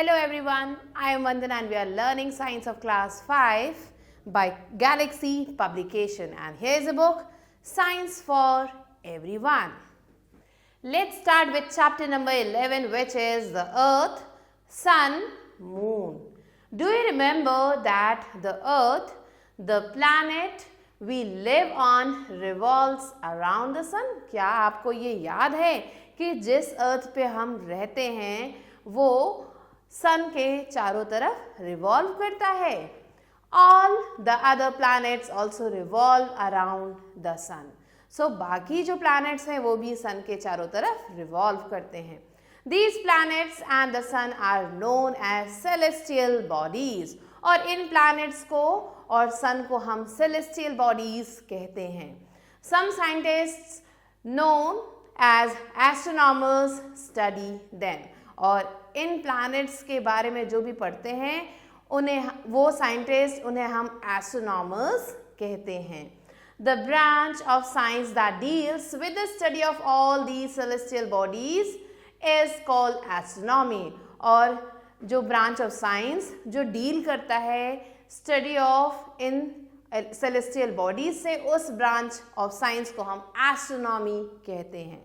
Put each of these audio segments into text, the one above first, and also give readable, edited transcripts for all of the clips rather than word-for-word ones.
Hello everyone, I am Vandana and we are learning science of class 5 by Galaxy Publication, and here is a book, Science for Everyone. Let's start with chapter number 11, which is the Earth, Sun, Moon. Do you remember that the Earth, the planet we live on, revolves around the sun? क्या आपको ये याद है कि जिस अर्थ पे हम रहते हैं वो सन के चारों तरफ रिवॉल्व करता है? All the other planets also revolve around the sun. So बाकी जो planets हैं वो भी सन के चारों तरफ रिवॉल्व करते हैं. These planets and the sun are known as celestial bodies. और इन planets को और sun को हम celestial bodies कहते हैं. Some scientists known as astronomers study them. और इन planets के बारे में जो भी पढ़ते हैं उन्हें वो साइंटिस्ट उन्हें हम एस्ट्रोनॉमर्स कहते हैं. The branch of science that deals with the study of all these celestial bodies is called astronomy. और जो ब्रांच ऑफ साइंस जो डील करता है study of in celestial bodies से, उस ब्रांच ऑफ साइंस को हम एस्ट्रोनॉमी कहते हैं.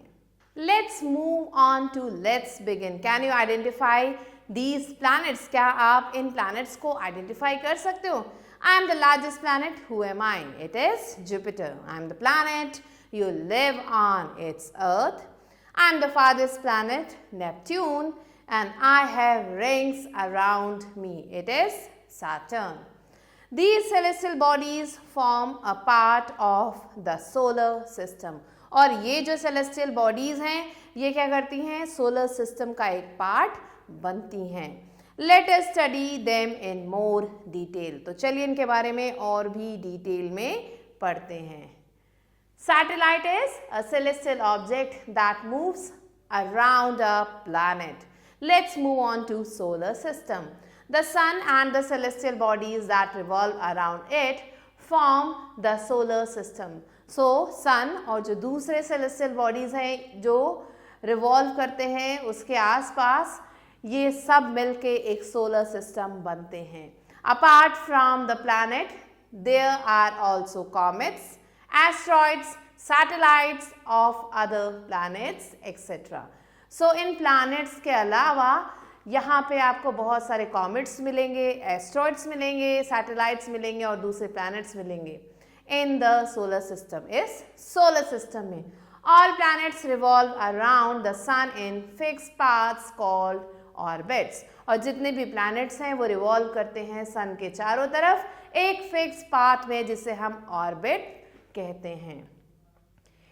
Let's move on to let's begin. Can you identify these planets? क्या आप इन planets को identify कर सकते हो? I am the largest planet. Who am I? It is Jupiter. I am the planet you live on. It's Earth. I am the farthest planet, Neptune, and I have rings around me. It is Saturn. These celestial bodies form a part of the solar system. और ये जो celestial bodies हैं ये क्या करती हैं? Solar system का एक पार्ट बनती हैं. Let us study them in more detail. तो चलिए इनके बारे में और भी डिटेल में पढ़ते हैं. Satellite is a celestial object that moves around a planet. Let's move on to solar system. The sun and the celestial bodies that revolve around it form the solar system. So sun और जो दूसरे celestial bodies हैं जो revolve करते हैं उसके आसपास, ये सब मिलके एक सोलर सिस्टम बनते हैं. Apart from the planet there are also comets, asteroids, satellites of other planets etcetera. So इन प्लैनेट्स के अलावा यहाँ पे आपको बहुत सारे कॉमेट्स मिलेंगे, एस्ट्रॉइड्स मिलेंगे, सैटेलाइट्स मिलेंगे और दूसरे प्लैनेट्स मिलेंगे. In the solar system is solar system में all planets revolve around the sun in fixed paths called orbits. और जितने भी planets हैं वो revolve करते हैं sun के चारों तरफ एक fixed path में जिसे हम orbit कहते हैं.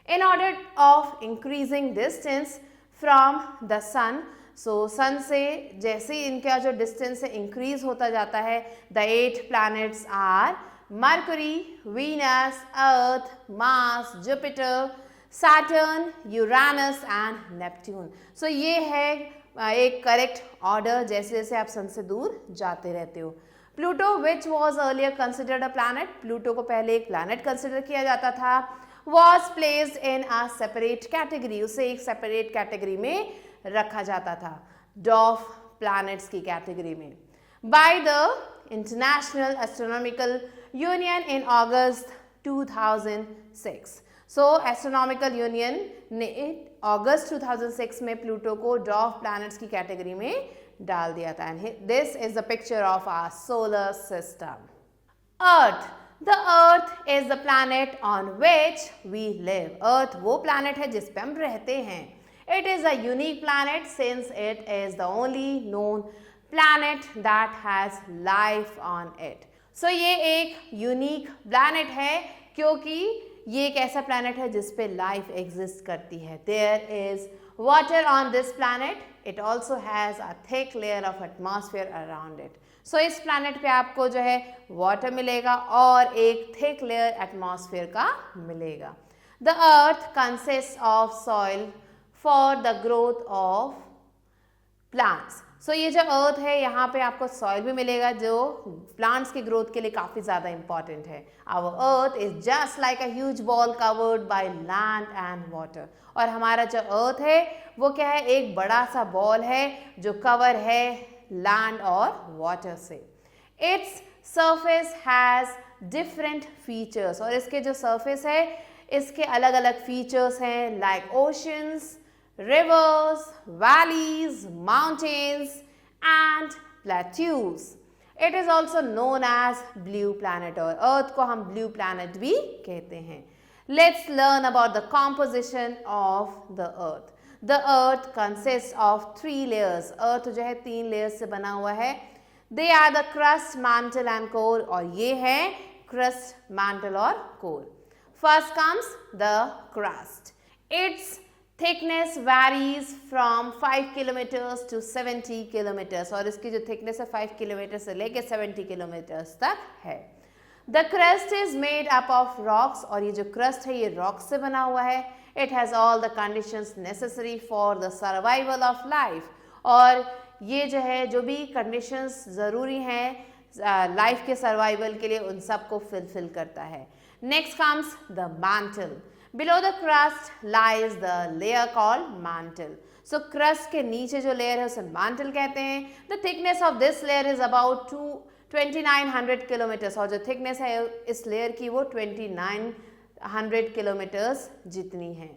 In order of increasing distance from the sun, so sun से जैसे ही इनका जो distance है increase होता जाता है, the 8 planets are Mercury, Venus, Earth, Mars, Jupiter, Saturn, Uranus and Neptune. So ये है एक करेक्ट ऑर्डर जैसे जैसे आप सन से दूर जाते रहते हो. Pluto, which was earlier considered a planet, Pluto को पहले एक planet कंसिडर किया जाता था, was placed in a separate category. उसे एक separate category में रखा जाता था, dwarf planets की category में, by the International Astronomical Union in August 2006. So Astronomical Union ने अगस्त 2006 में प्लूटो को dwarf planets की कैटेगरी में डाल दिया था. And this is the picture of our solar system. Earth. The Earth is the planet on which we live. Earth वो planet है जिस पे हम रहते हैं. It is a unique planet since it is the only known planet that has life on it. So ये एक unique planet है क्योंकि ये एक ऐसा प्लैनेट है जिस पे लाइफ एग्जिस्ट करती है. There is water on this planet. It also has a thick layer of atmosphere around it. So इस प्लैनेट पे आपको जो है वाटर मिलेगा और एक थिक लेयर एटमॉस्फेयर का मिलेगा. The earth consists of soil for the growth of plants. सो ये जो अर्थ है यहाँ पे आपको सॉइल भी मिलेगा जो प्लांट्स की ग्रोथ के लिए काफ़ी ज़्यादा इंपॉर्टेंट है. Our earth is just like a huge ball covered by land and water. और हमारा जो अर्थ है वो क्या है? एक बड़ा सा बॉल है जो कवर है लैंड और वाटर से। Its surface has different features, और इसके जो सरफेस है इसके अलग अलग फीचर्स हैं, like oceans, rivers, valleys, mountains and plateaus. It is also known as blue planet, और अर्थ को हम ब्लू प्लैनेट भी कहते हैं। Let's learn about the composition of the earth. The earth consist of 3 layers. Earth जो है 3 layers से बना हुआ है। They are the crust, mantle and core, और ये है क्रस्ट, मैंटल और core. First comes the crust. Its thickness varies from 5 kilometres to 70 kilometres, और इसकी जो थिकनेस है 5 किलोमीटर से लेके 70 किलोमीटर्स तक है। The crust is made up of rocks, और ये जो क्रस्ट है ये रॉक्स से बना हुआ है। It has all the conditions necessary for the survival of life, और ये जो है जो भी कंडीशंस ज़रूरी हैं लाइफ के सर्वाइवल के लिए उन सबको फुलफिल करता है। Next comes the mantle. Below the crust lies the layer called mantle. So crust के नीचे जो लेयर है उसे मैंटल कहते हैं। The thickness of this layer is about 2900 kilometres, और जो थिकनेस है इस लेयर की वो 2900 किलोमीटर्स जितनी है।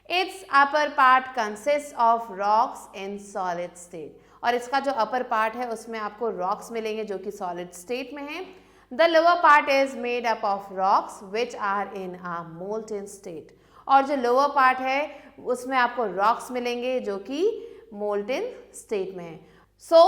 It's upper part consist of rocks in solid state, और इसका जो अपर पार्ट है उसमें आपको रॉक्स मिलेंगे जो कि सॉलिड स्टेट में है। The lower part is made up of rocks which are in a molten state, और जो लोअर पार्ट है उसमें आपको रॉक्स मिलेंगे जो कि मोल्टन स्टेट में है। So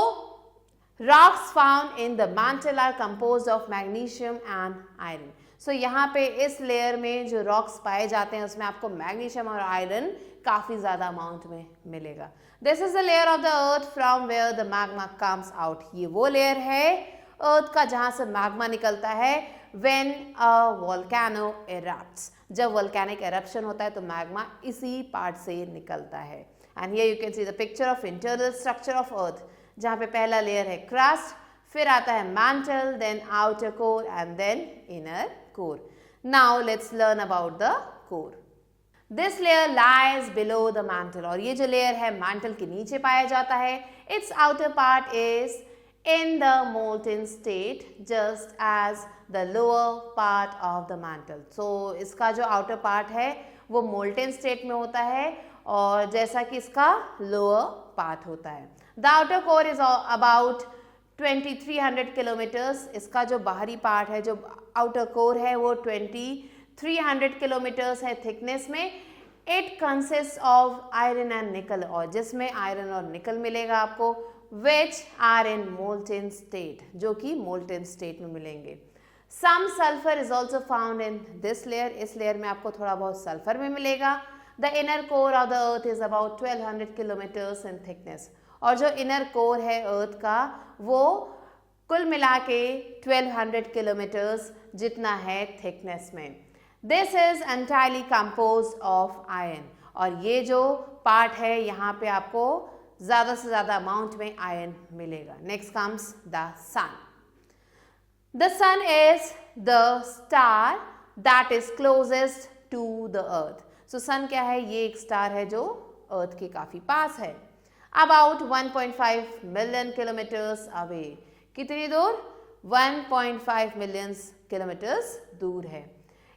rocks found in the mantle are composed of magnesium and iron. So यहाँ पे इस लेयर में जो रॉक्स पाए जाते हैं उसमें आपको मैग्नीशियम और आयरन काफ़ी ज़्यादा अमाउंट में मिलेगा। This is the layer of the earth from where the magma comes out. ये वो लेयर है अर्थ का जहाँ से मैग्मा निकलता है व्हेन अ वोल्केनो एरप्ट्स। जब वोल्केनिक एरप्शन होता है तो मैग्मा इसी पार्ट से निकलता है। And here you can see the picture of internal structure of earth, जहाँ पे पहला लेयर है क्रस्ट, फिर आता है mantle, then outer core and then inner core. Now let's learn about the core. This layer lies below the mantle, और ये जो लेयर है मैंटल के नीचे पाया जाता है। It's outer part is in the molten state just as the lower part of the mantle. So इसका जो outer part है वो molten state में होता है और जैसा कि इसका lower part होता है। The outer core is about 2300 kilometers. इसका जो बाहरी part है, जो outer core है वो 2300 kilometers है thickness में। It consists of iron and nickel, और जिसमें iron और nickel मिलेगा आपको, which are in molten state, जो कि molten state में मिलेंगे। Some sulfur is also found in this layer, इस लेयर में आपको थोड़ा बहुत सल्फर में मिलेगा। The inner core of the earth is about 1200 kilometers in thickness, और जो inner core है अर्थ का वो कुल मिला के 1200 kilometers जितना है thickness में। This is entirely composed of iron, और ये जो पार्ट है यहाँ पे आपको ज़्यादा से ज़्यादा अमाउंट में आयरन मिलेगा। Next comes the sun. The sun is the star that is closest to the earth. So sun क्या है? ये एक स्टार है जो अर्थ के काफ़ी पास है। About 1.5 million kilometres away. कितनी दूर? 1.5 मिलियन किलोमीटर्स दूर है।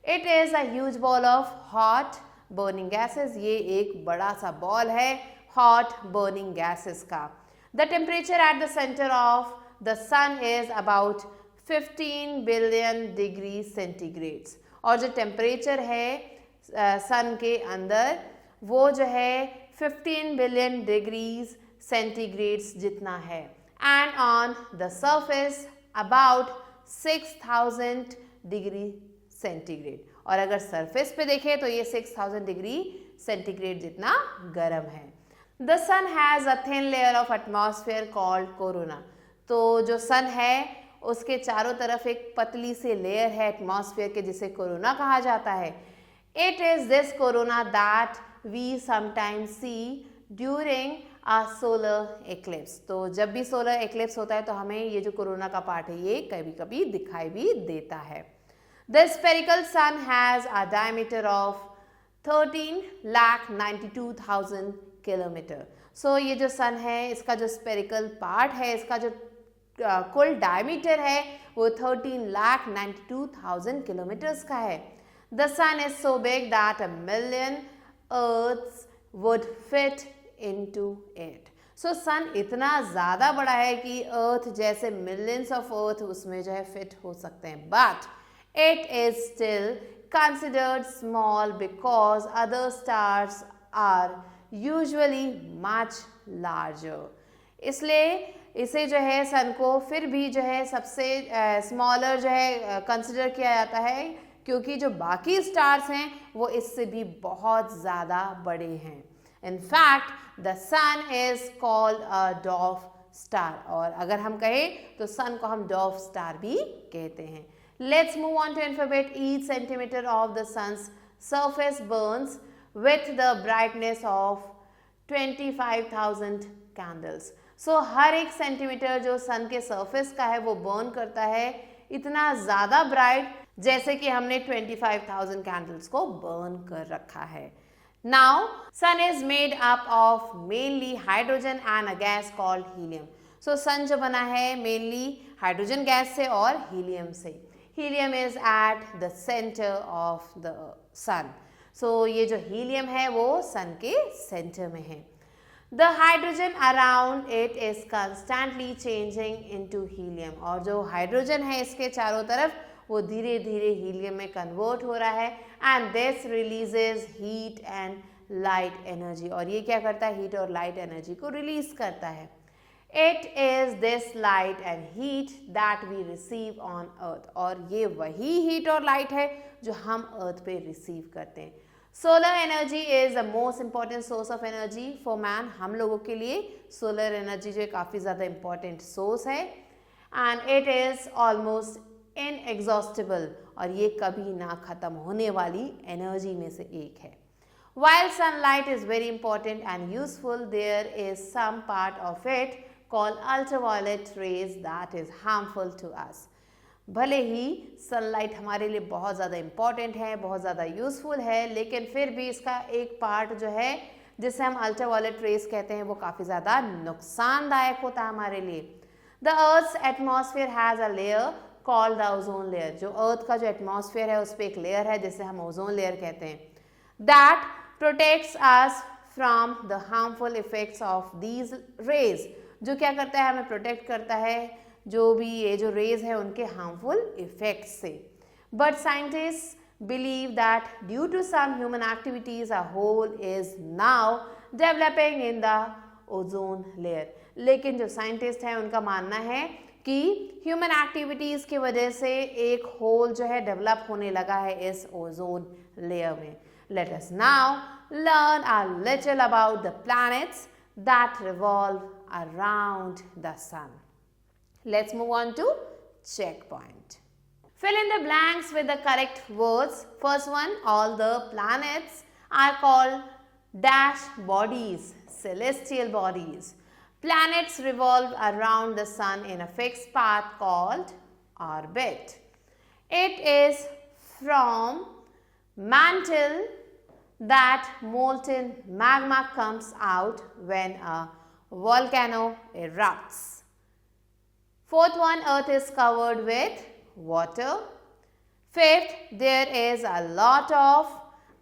It is a huge ball of hot burning gases. ये एक बड़ा सा बॉल है hot burning gases का। The temperature at the center of the sun is about 15 billion degree centigrades, और जो टेम्परेचर है सन के अंदर वो जो है 15 बिलियन डिग्रीज सेंटीग्रेड्स जितना है। And on the surface about 6000 degree centigrade, और अगर सरफेस पे देखें तो ये 6000 डिग्री सेंटीग्रेड जितना गर्म है। The sun has a thin layer of atmosphere called corona. तो जो सन है उसके चारों तरफ एक पतली सी लेयर है एटमॉस्फेयर के जिसे कोरोना कहा जाता है। It is this corona that we sometimes see during a solar eclipse. तो जब भी सोलर एक्लिप्स होता है तो हमें ये जो कोरोना का पार्ट है ये कभी कभी दिखाई भी देता है। The spherical sun has a diameter of 13,92,000 kilometre. So ये जो सन है, इसका जो स्पेरिकल पार्ट है, इसका जो कुल डायमीटर है वो 13,92,000 किलोमीटर्स का है। The sun is so big that 1,000,000 earths would fit into it. So sun इतना ज़्यादा बड़ा है कि अर्थ जैसे मिलियंस ऑफ अर्थ उसमें जो है फिट हो सकते हैं, but it is still considered small because other stars are usually much larger। इसलिए इसे जो है सन को फिर भी जो है सबसे स्मॉलर जो है कंसिडर किया जाता है, क्योंकि जो बाकी स्टार्स हैं वो इससे भी बहुत ज़्यादा बड़े हैं। In fact the sun is called a dwarf star, और अगर हम कहें तो सन को हम डॉर्फ स्टार भी कहते हैं। Let's move on to alphabet. Each centimeter of the sun's surface burns with the brightness of 25,000 candles. So हर एक सेंटीमीटर जो सन के सरफेस का है वो बर्न करता है इतना ज़्यादा ब्राइट जैसे कि हमने 25,000 कैंडल्स को बर्न कर रखा है। Now, sun is made up of mainly hydrogen and a gas called helium. So sun जो बना है mainly हाइड्रोजन गैस से और हीलियम से। Helium is at the centre of the sun. So ये जो हीलियम है वो सन के सेंटर में है। The hydrogen around it is constantly changing into helium, और जो हाइड्रोजन है इसके चारों तरफ वो धीरे धीरे हीलियम में कन्वर्ट हो रहा है, and this releases heat and light energy. और ये क्या करता है? हीट और लाइट एनर्जी को रिलीज करता है। It is this light and heat that we receive on earth, और ये वही हीट और लाइट है जो हम अर्थ पे रिसीव करते हैं। Solar energy is the most important source of energy for man. हम लोगों के लिए सोलर एनर्जी जो है काफ़ी ज़्यादा इंपॉर्टेंट सोर्स है, and it is almost inexhaustible, और ये कभी ना ख़त्म होने वाली एनर्जी में से एक है। While sunlight is very important and useful, there is some part of it called ultraviolet rays that is harmful to us। भले ही सनलाइट हमारे लिए बहुत ज़्यादा इम्पॉर्टेंट है, बहुत ज़्यादा यूजफुल है, लेकिन फिर भी इसका एक पार्ट जो है जिसे हम अल्ट्रावायलेट रेस कहते हैं वो काफ़ी ज़्यादा नुकसानदायक होता है हमारे लिए। The earth's atmosphere has a layer called the ozone layer. जो अर्थ का जो एटमॉस्फेयर है उस पर एक लेयर है जिसे हम ओजोन लेयर कहते हैं, that protects us from the harmful effects of these raise. जो क्या करता है? हमें प्रोटेक्ट करता है जो भी ये जो रेज है उनके हार्मफुल इफेक्ट्स से। But scientist believe that due to some human activities a hole is now developing in the ozone layer. लेकिन जो साइंटिस्ट हैं उनका मानना है कि ह्यूमन एक्टिविटीज की वजह से एक होल जो है डेवलप होने लगा है इस ओजोन लेयर में। Let us now learn a little about the planets that revolve around the sun. Let's move on to checkpoint. Fill in the blanks with the correct words. First one, all the planets are called dash bodies, celestial bodies. Planets revolve around the sun in a fixed path called orbit. It is from mantle that molten magma comes out when a volcano erupts. Fourth one, earth is covered with water. Fifth, there is a lot of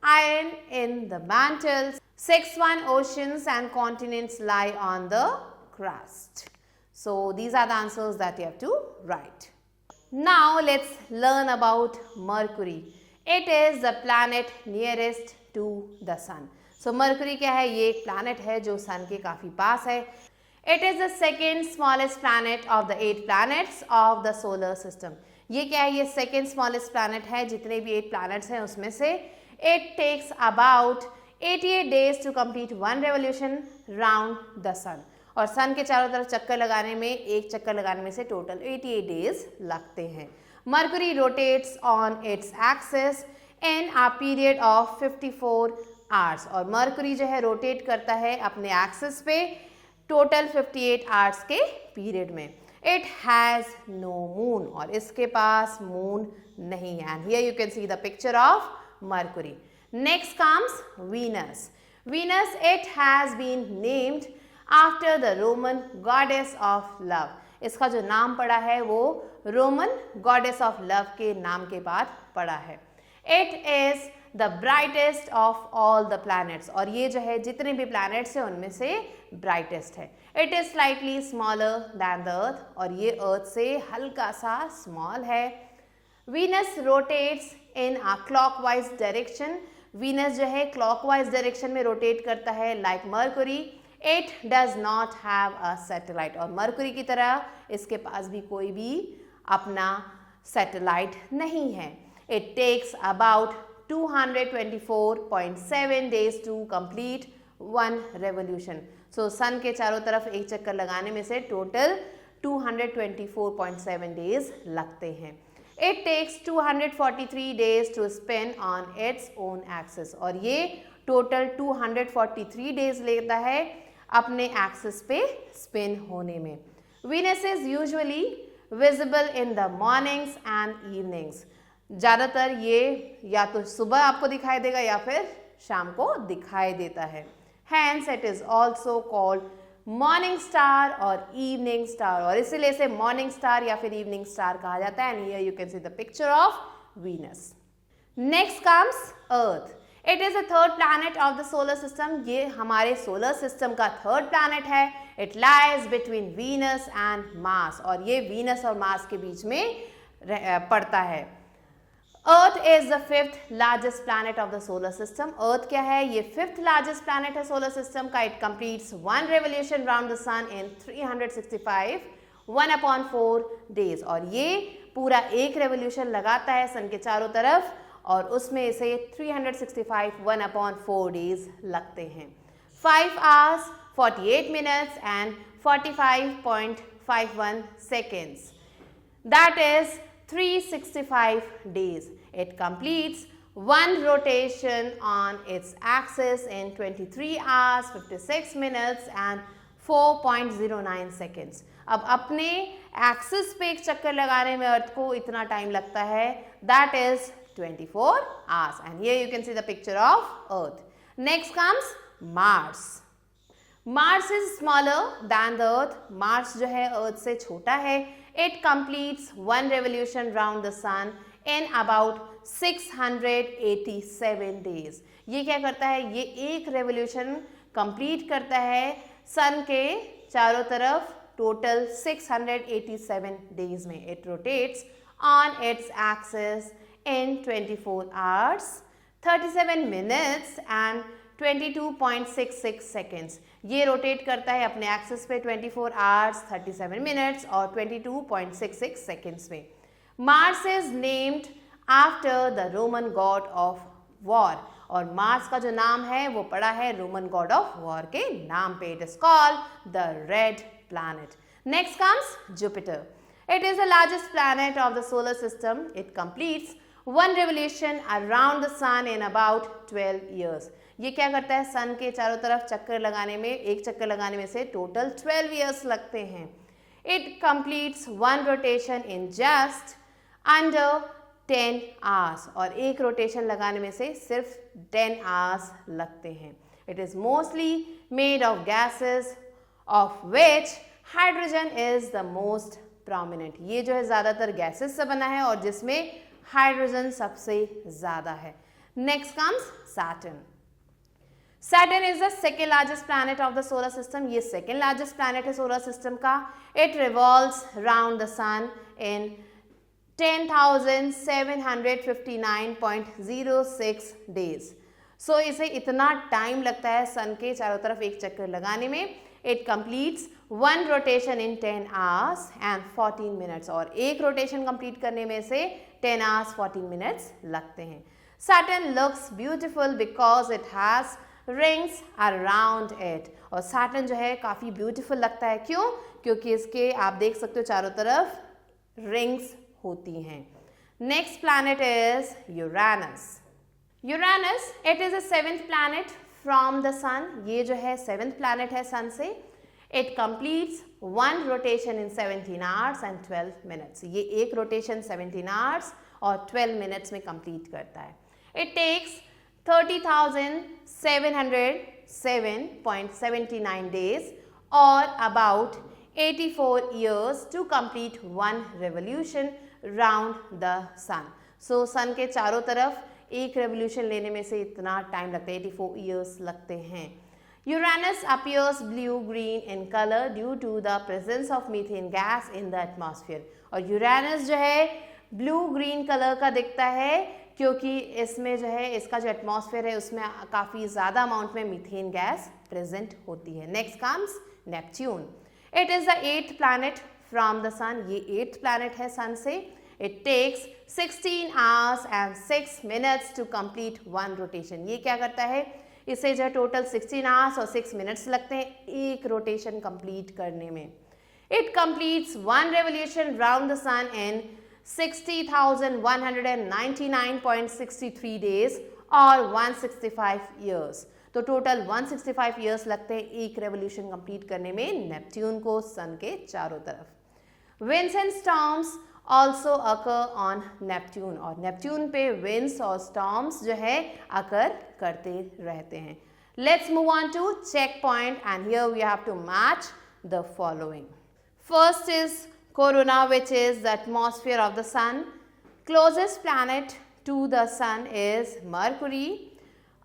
iron in the mantles. Sixth one, oceans and continents lie on the crust. So these are the answers that you have to write. Now let's learn about Mercury. It is the planet nearest to the sun. So Mercury क्या है? ये एक planet है जो sun के काफ़ी पास है। It is the second smallest planet of the 8 planets of the solar system. ये क्या है? ये second smallest planet है जितने भी 8 planets हैं उसमें से। It takes about 88 days to complete one revolution round the sun. और सन के चारों तरफ चक्कर लगाने में, एक चक्कर लगाने में से टोटल 88 डेज लगते हैं। Mercury rotates on its axis in a period of 54 hours, और मर्करी जो है रोटेट करता है अपने एक्सिस पे टोटल 58 आवर्स के पीरियड में। इट हैज़ नो मून, और इसके पास मून नहीं है। And here you can see the picture of mercury. Next comes Venus. Venus, it has been named after the Roman goddess of love. इसका जो नाम पड़ा है वो रोमन गॉडेस ऑफ लव के नाम के बाद पड़ा है. It is the brightest of all the planets, और ये जो है जितने भी प्लैनेट्स हैं उनमें से ब्राइटेस्ट है. It is slightly smaller than the earth, और ये अर्थ से हल्का सा स्मॉल है. Venus rotates in a clockwise direction. Venus जो है क्लॉकवाइज डायरेक्शन में रोटेट करता है like Mercury. It does not have a satellite, और मरकुरी की तरह इसके पास भी कोई भी अपना सैटेलाइट नहीं है. It takes about 224.7 days to complete one revolution. So sun के चारों तरफ एक चक्कर लगाने में से टोटल 224.7 days लगते हैं. It takes 243 days to spin on its own axis, और ये टोटल 243 days लेता है अपने एक्सिस पे स्पिन होने में. Venus is usually visible in the mornings and evenings. ज़्यादातर ये या तो सुबह आपको दिखाई देगा या फिर शाम को दिखाई देता है. Hence it is also called morning star और इवनिंग स्टार, और इसीलिए इसे मॉर्निंग स्टार या फिर इवनिंग स्टार कहा जाता है. And here you can see the picture of Venus. Next comes earth. It is the third planet of the solar system. ये हमारे सोलर सिस्टम का थर्ड प्लैनेट है. It lies between Venus and Mars, और ये Venus और Mars के बीच में पड़ता है. Earth is the fifth largest planet of the solar system. Earth क्या है? ये फिफ्थ लार्जेस्ट प्लैनेट है सोलर सिस्टम का. It completes one revolution round the sun in 365 1/4 days, और ये पूरा एक रेवोल्यूशन लगाता है सन के चारों तरफ, और उसमें इसे 365 1/4 days लगते हैं. 5 hours 48 minutes and 45.51 seconds. That is 365 days. It completes one rotation on its axis in 23 hours 56 minutes and 4.09 seconds. अब अपने एक्सिस पे एक चक्कर लगाने में अर्थ को इतना टाइम लगता है. That is 24 hours. And here you can see the picture of Earth. Next comes Mars. Mars is smaller than the Earth. Mars जो है अर्थ से छोटा है. It completes one revolution round the sun in about 687 days. ये क्या करता है? ये एक रेवोल्यूशन कंप्लीट करता है सन के चारों तरफ टोटल 687 days में. It rotates on its axis in 24 hours 37 minutes and 22.66 seconds. ये रोटेट करता है अपने एक्सिस पे 24 hours 37 minutes और 22.66 seconds में. Mars is named after the Roman God of war, और मार्स का जो नाम है वो पड़ा है रोमन गॉड ऑफ वॉर के नाम पे. It is called the red planet. Next comes Jupiter. It is the largest planet of the solar system. It completes one revolution around the sun in about 12 years. ये क्या करता है? सन के चारों तरफ चक्कर लगाने में, एक चक्कर लगाने में से टोटल 12 years लगते हैं. It completes one rotation in just under 10 hours, और एक रोटेशन लगाने में से सिर्फ 10 hours लगते हैं. It is mostly made of gases of which hydrogen is the most prominent. ये जो है ज़्यादातर गैसेस से बना है और जिसमें हाइड्रोजन सबसे ज्यादा है. Next comes Saturn. Saturn is the second largest planet of the solar system. ये सेकेंड लार्जेस्ट प्लैनेट है सोलर सिस्टम का. It revolves round the sun in 10,759.06 days. सो इसे इतना टाइम लगता है सन के चारों तरफ एक चक्कर लगाने में. It completes one rotation in 10 hours and 14 minutes, और एक रोटेशन कंप्लीट करने में से 10 hours 14 minutes लगते हैं. Saturn looks beautiful because it has rings around it, और Saturn जो है काफ़ी ब्यूटीफुल लगता है. क्यों? क्योंकि इसके आप देख सकते हो चारों तरफ रिंग्स होती हैं. Next planet is Uranus. Uranus, it is a 7th planet from the sun. ये जो है 7th planet है सन से. It completes one rotation in 17 hours and 12 minutes. ये एक रोटेशन 17 hours और 12 minutes में कंप्लीट करता है. It takes 30,700 7.79 days or about 84 years to complete one revolution round the sun. So sun के चारों तरफ एक रेवोल्यूशन लेने में से इतना टाइम लगता है, 84 ईयर्स लगते हैं. Uranus appears blue-green in color due to the presence of methane gas in the atmosphere. और यूरेनस जो है ब्लू ग्रीन कलर का दिखता है क्योंकि इसमें जो है इसका जो एटमॉस्फेयर है उसमें काफ़ी ज़्यादा अमाउंट में मीथेन गैस प्रेजेंट होती है. Next comes Neptune. It is the 8th planet from the sun. ये 8th प्लैनेट है सन से. It takes 16 hours and 6 minutes to complete one rotation. ये क्या करता है, इसे जो है टोटल 16 hours और 6 minutes लगते हैं एक रोटेशन कंप्लीट करने में. It completes one revolution round the sun in 60,199.63 days or 165 years. तो टोटल 165 years लगते हैं एक रेवोल्यूशन कंप्लीट करने में नेपट्यून को सन के चारों तरफ. Winds and storms also occur on Neptune. और नेपट्यून पे winds और storms जो है occur करते रहते हैं. Let's move on to checkpoint and here we have to match the following. First is Corona, which is the atmosphere of the sun. Closest planet to the sun is Mercury.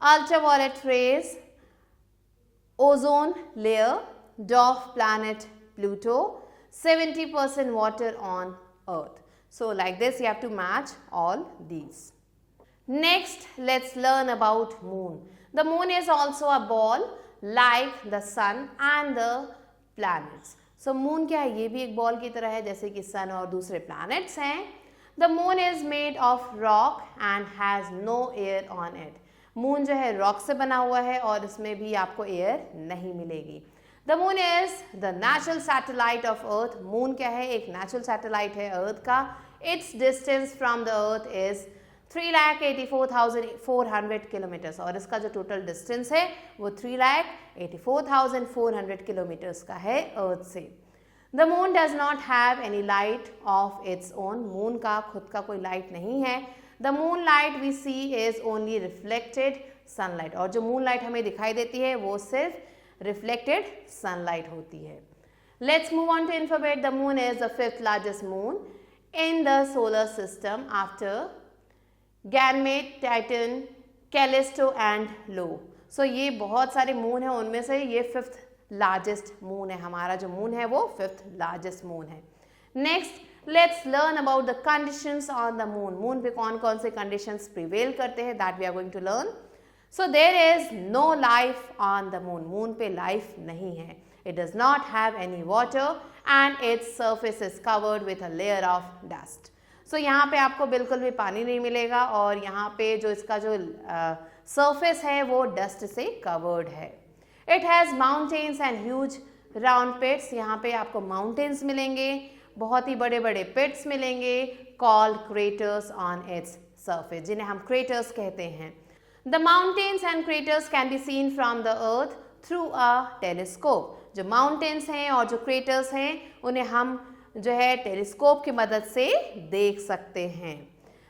Ultraviolet rays, ozone layer, dwarf planet Pluto, 70% water on Earth. So like this you have to match all these. Next, let's learn about moon. The moon is also a ball like the sun and the planets. So moon क्या है, ये भी एक ball की तरह है जैसे कि sun और दूसरे planets हैं. The moon is made of rock and has no air on it. Moon जो है रॉक से बना हुआ है और इसमें भी आपको एयर नहीं मिलेगी. The moon is the natural satellite of earth. Moon क्या है, एक नेचुरल सैटेलाइट है अर्थ का. It's distance from the earth is 3,84,400 kilometres और इसका जो टोटल डिस्टेंस है वो 3,84,400 किलोमीटर्स का है अर्थ से. The moon does not have any light of its own. Moon का खुद का कोई लाइट नहीं है. The moonlight we see is only reflected sunlight. और जो moonlight हमें दिखाई देती है वो सिर्फ reflected sunlight होती है. Let's move on to alphabet. The moon is the 5th largest moon in the solar system after Ganymede, Titan, Callisto and Io. So ये बहुत सारे moon हैं, उनमें से ये 5th largest moon है. हमारा जो moon है वो 5th largest moon है. Next, let's learn about the conditions on the moon. Moon पे कौन कौन से conditions prevail करते हैं, that we are going to learn. So there is no life on the moon. Moon पे life नहीं है. It does not have any water and its surface is covered with a layer of dust. So यहाँ पे आपको बिल्कुल भी पानी नहीं मिलेगा और यहाँ पे जो इसका जो surface है वो dust से covered है. It has mountains and huge round pits. यहाँ पे आपको mountains मिलेंगे, बहुत ही बड़े बड़े पिट्स मिलेंगे called craters on its surface, जिन्हें हम क्रेटर्स कहते हैं. The mountains and craters can be seen from the earth through a telescope. जो माउंटेन्स हैं और जो क्रेटर्स हैं उन्हें हम जो है टेलीस्कोप की मदद से देख सकते हैं.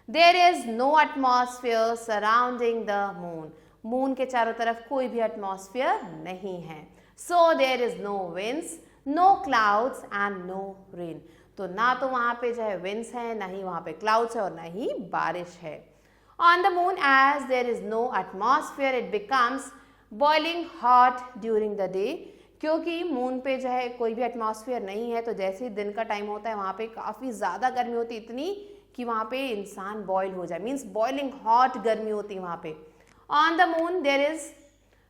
There is no atmosphere surrounding the moon. Moon के चारों तरफ कोई भी एटमॉस्फेयर नहीं है. So there is no winds, no clouds and no rain. तो ना तो वहाँ पे जो है विंड्स हैं, ना ही वहाँ पे क्लाउड्स है और ना ही बारिश है. On the moon as there is no atmosphere it becomes boiling hot during the day. क्योंकि मून पे जो है कोई भी एटमॉस्फेयर नहीं है तो जैसे ही दिन का टाइम होता है वहाँ पे काफ़ी ज़्यादा गर्मी होती है, इतनी कि वहाँ पे इंसान बॉयल हो जाए. मीन्स बॉइलिंग हॉट गर्मी होती है वहाँ पे. On the moon there is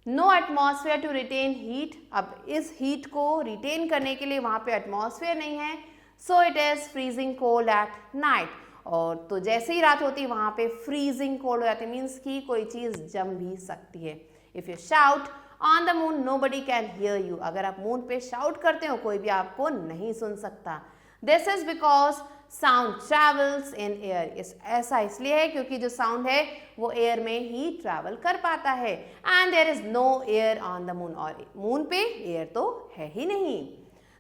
no atmosphere to retain heat. अब इस हीट को रिटेन करने के लिए वहाँ पे एटमॉस्फेयर नहीं है. So it is freezing cold at night. और तो जैसे ही रात होती है वहाँ पे फ्रीजिंग कोल्ड हो जाती है. मीन्स कि कोई चीज़ जम भी सकती है. If you shout on the moon nobody can hear you. अगर आप मून पे शाउट करते हो कोई भी आपको नहीं सुन सकता. This is because sound travels in air. ऐसा इसलिए है क्योंकि जो साउंड है वो एयर में ही ट्रैवल कर पाता है. And there is no air on the moon. और मून पे एयर तो है ही नहीं.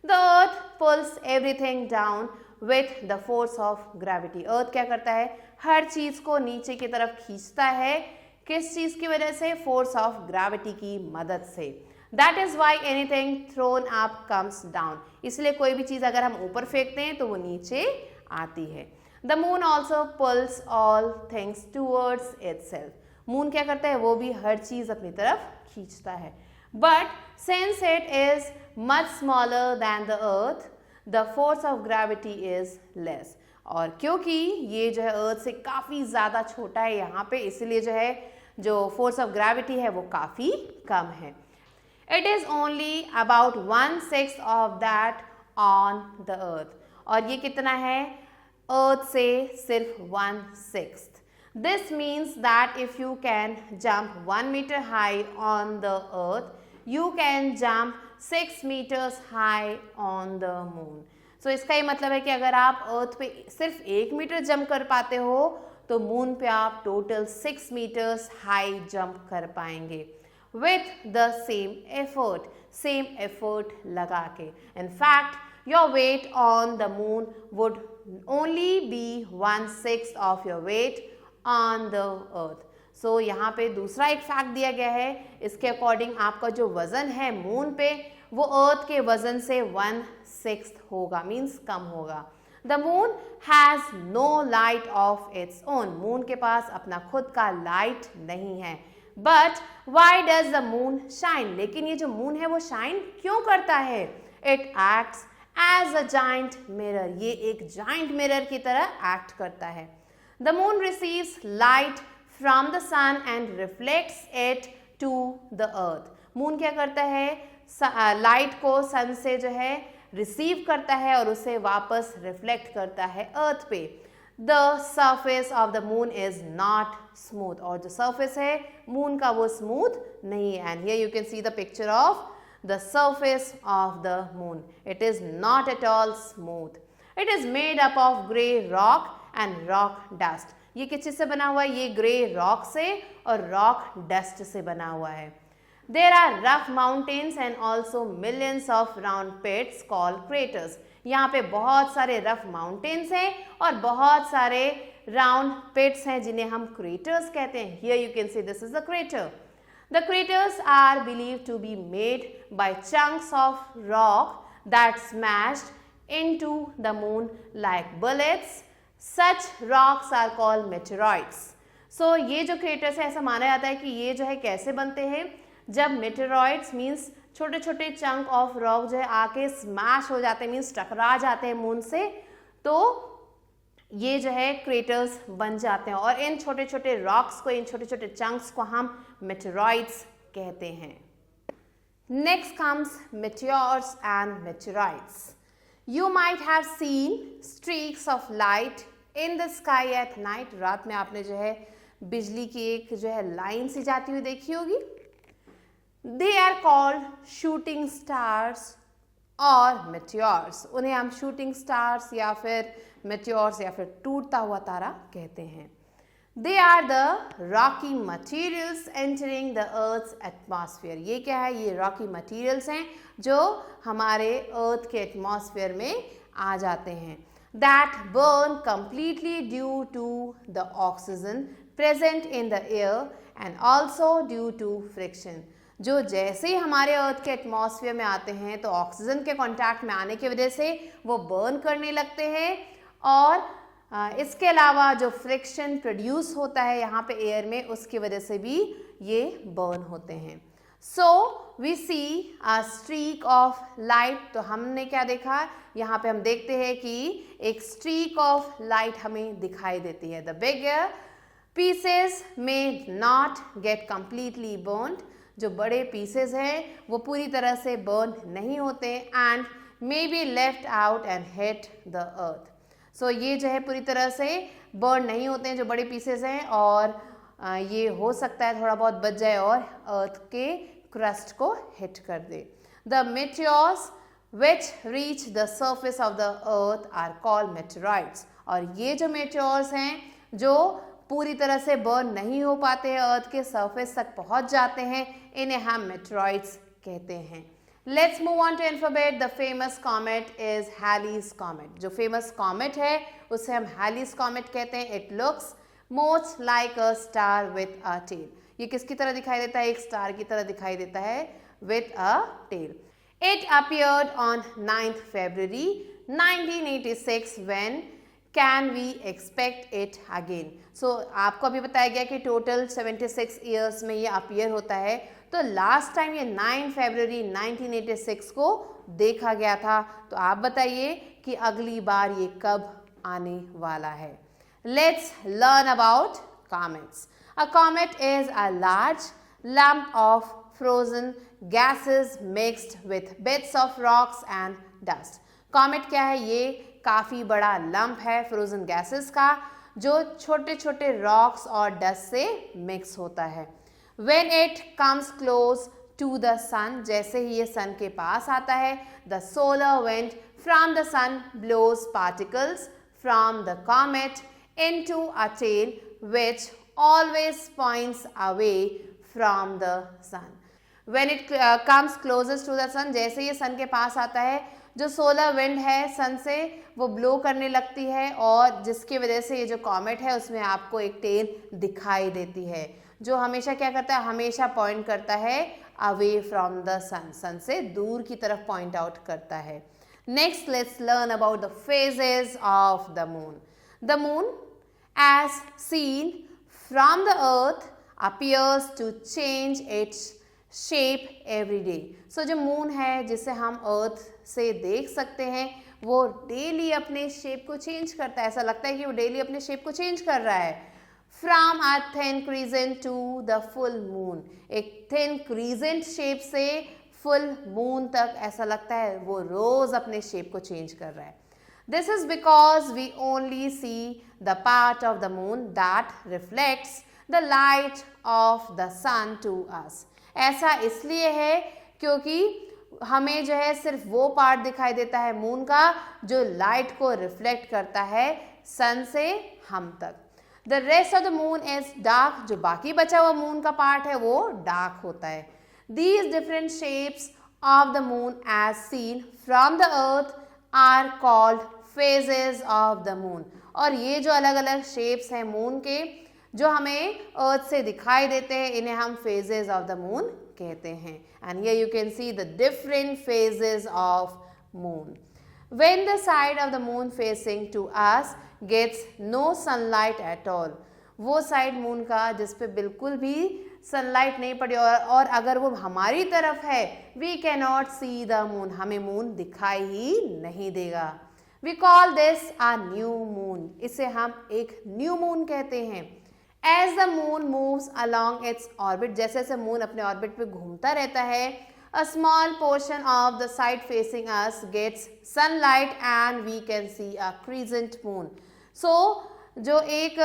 The earth pulls everything down with the force of gravity. Earth क्या करता है, हर चीज को नीचे की तरफ खींचता है. किस चीज की वजह से? फोर्स ऑफ ग्रेविटी की मदद से। That is why anything thrown up comes down, इसलिए कोई भी चीज अगर हम ऊपर फेंकते हैं तो वो नीचे आती है। The moon also pulls all things towards itself, moon क्या करता है? वो भी हर चीज अपनी तरफ खींचता है। But since it is much smaller than the earth the force of gravity is less, और क्योंकि ये जो है अर्थ से काफ़ी ज़्यादा छोटा है यहाँ पे, इसलिए जो है जो फोर्स ऑफ ग्रेविटी है वो काफ़ी कम है। It is only about 1/6 of that on the earth, और ये कितना है? अर्थ से सिर्फ 1/6। This means that if you can jump 1 metre high on the earth, you can jump 6 meters high on the moon. So इसका ये मतलब है कि अगर आप अर्थ पे सिर्फ 1 मीटर जंप कर पाते हो तो मून पे आप टोटल 6 मीटर्स हाई जंप कर पाएंगे with the same effort लगा के. In fact, your weight on the moon would only be 1/6 of your weight on the earth. सो यहाँ पे दूसरा एक फैक्ट दिया गया है, इसके अकॉर्डिंग आपका जो वजन है मून पे वो अर्थ के वजन से 1/6 होगा, मीन्स कम होगा। The moon has no light of its own, moon के पास अपना खुद का लाइट नहीं है। But why does the moon shine, लेकिन ये जो मून है वो शाइन क्यों करता है? It acts as a giant mirror, ये एक जाइंट मिरर की तरह एक्ट करता है। द मून रिसीव्स लाइट from the sun and reflects it to the earth. Moon क्या करता है? लाइट को सन से जो है रिसीव करता है और उसे वापस रिफ्लेक्ट करता है अर्थ पे। The surface of the moon is not smooth, और जो सर्फेस है मून का वो स्मूथ नहीं है। And here you can see the picture of the surface of the moon, it is not at all smooth. It is made up of grey rock and rock dust, ये किस चीज से बना हुआ है? ये ग्रे रॉक से और रॉक डस्ट से बना हुआ है। There are rough mountains and also millions of round pits called craters, यहाँ पे बहुत सारे रफ माउंटेन्स हैं और बहुत सारे राउंड पिट्स हैं जिन्हें हम क्रेटर्स कहते हैं। Here you can see this is the crater. The craters are believed to be made by chunks of rock that smashed into the moon like bullets. Such rocks are called meteoroids. So ये जो craters है ऐसा माना जाता है कि ये जो है कैसे बनते हैं? जब meteoroids मीन्स छोटे छोटे चंक ऑफ रॉक जो है आके स्मैश हो जाते हैं, मीन्स टकरा जाते हैं मून से, तो ये जो है क्रेटर्स बन जाते हैं और इन छोटे छोटे रॉक्स को, इन छोटे छोटे चंक्स को हम meteoroids कहते हैं। Next comes meteors and meteorites. You might have seen streaks of light in the sky at night. रात में आपने जो है बिजली की एक जो है लाइन सी जाती हुई देखी होगी। They are called shooting stars or meteors. उन्हें हम shooting stars या फिर meteors या फिर टूटता हुआ तारा कहते हैं। They are the rocky materials entering the Earth's atmosphere. ये क्या है? ये rocky materials हैं जो हमारे अर्थ के एटमॉस्फेयर में आ जाते हैं। That burn completely due to the oxygen present in the air and also due to friction. जो जैसे ही हमारे अर्थ के एटमॉस्फेयर में आते हैं तो ऑक्सीजन के कांटेक्ट में आने की वजह से वो बर्न करने लगते हैं, और इसके अलावा जो फ्रिक्शन प्रोड्यूस होता है यहाँ पे एयर में, उसकी वजह से भी ये बर्न होते हैं। So we see a streak of light, तो हमने क्या देखा? यहाँ पे हम देखते हैं कि एक स्ट्रीक ऑफ लाइट हमें दिखाई देती है। द बिगर पीसेस में नॉट गेट कंप्लीटली बर्न्ड, जो बड़े पीसेस हैं वो पूरी तरह से बर्न नहीं होते, and may be left out and hit the earth. So ये जो है पूरी तरह से बर्न नहीं होते हैं जो बड़े पीसेस हैं, और ये हो सकता है थोड़ा बहुत बच जाए और अर्थ के क्रस्ट को हिट कर दे। The meteors which reach the surface of the earth are called meteorites, और ये जो मेटियोर्स हैं जो पूरी तरह से बर्न नहीं हो पाते हैं, अर्थ के सरफेस तक पहुंच जाते हैं, इन्हें हम मेटेरॉइड्स कहते हैं। Let's move on to alphabet. The famous comet is Halley's comet. जो फेमस कॉमेट है उसे हम हैलीज कॉमेट कहते हैं। It looks most like a star with a tail. ये किसकी तरह दिखाई देता है? एक स्टार की तरह दिखाई देता है with a tail. It appeared on 9th February 1986 when can we expect it again. So आपको अभी बताया गया कि टोटल 76 ईयर्स में ये अपीयर होता है, तो लास्ट टाइम ये 9 फरवरी 1986 को देखा गया था। तो आप बताइए कि अगली बार ये कब आने वाला है। Let's learn about comets. A comet is a large lump of frozen gases mixed with bits of rocks and dust। Comet क्या है? ये काफ़ी बड़ा लंप है फ्रोजन गैसेस का, जो छोटे छोटे रॉक्स और डस्ट से मिक्स होता है। When it comes close to the sun, जैसे ही ये सन के पास आता है, the solar wind from the sun blows particles from the comet into a tail which always points away from the sun। When it comes closest to the sun, जैसे ये सन के पास आता है, जो सोलर विंड है सन से वो ब्लो करने लगती है और जिसकी वजह से ये जो कॉमेट है उसमें आपको एक टेल दिखाई देती है, जो हमेशा क्या करता है? हमेशा पॉइंट करता है away from the sun, sun से दूर की तरफ पॉइंट आउट करता है। Next let's learn about the phases of the moon. The moon as seen from the earth appears to change its shape every day। सो जो मून है जिसे हम अर्थ से देख सकते हैं, वो डेली अपने शेप को चेंज करता है। ऐसा लगता है कि वो डेली अपने शेप को चेंज कर रहा है। From a thin crescent to the full moon, एक थिन क्रीजेंट शेप से फुल मून तक ऐसा लगता है वो रोज अपने शेप को चेंज कर रहा है। This is because we only see the part of the moon that reflects the light of the sun to us. ऐसा इसलिए है क्योंकि हमें जो है सिर्फ वो पार्ट दिखाई देता है मून का जो लाइट को रिफ्लेक्ट करता है सन से हम तक। The rest of the moon is dark, जो बाकी बचा हुआ मून का पार्ट है वो डार्क होता है। These different shapes of the moon as seen from the earth are called phases of the moon. और ये जो अलग अलग शेप्स हैं मून के जो हमें अर्थ से दिखाई देते हैं, इन्हें हम फेजेस ऑफ द मून कहते हैं। And here you can see the different phases of moon. When the side of the moon facing to us gets no sunlight at all, वो साइड मून का जिस पे बिल्कुल भी सनलाइट नहीं पड़ी और अगर वो हमारी तरफ है, we can not see the moon, हमें मून दिखाई ही नहीं देगा। We call this a new moon, इसे हम एक न्यू मून कहते हैं। As the moon moves along its orbit, जैसे जैसे मून अपने ऑर्बिट पे घूमता रहता है, a small portion of the side facing us gets sunlight and we can see a crescent moon। So जो एक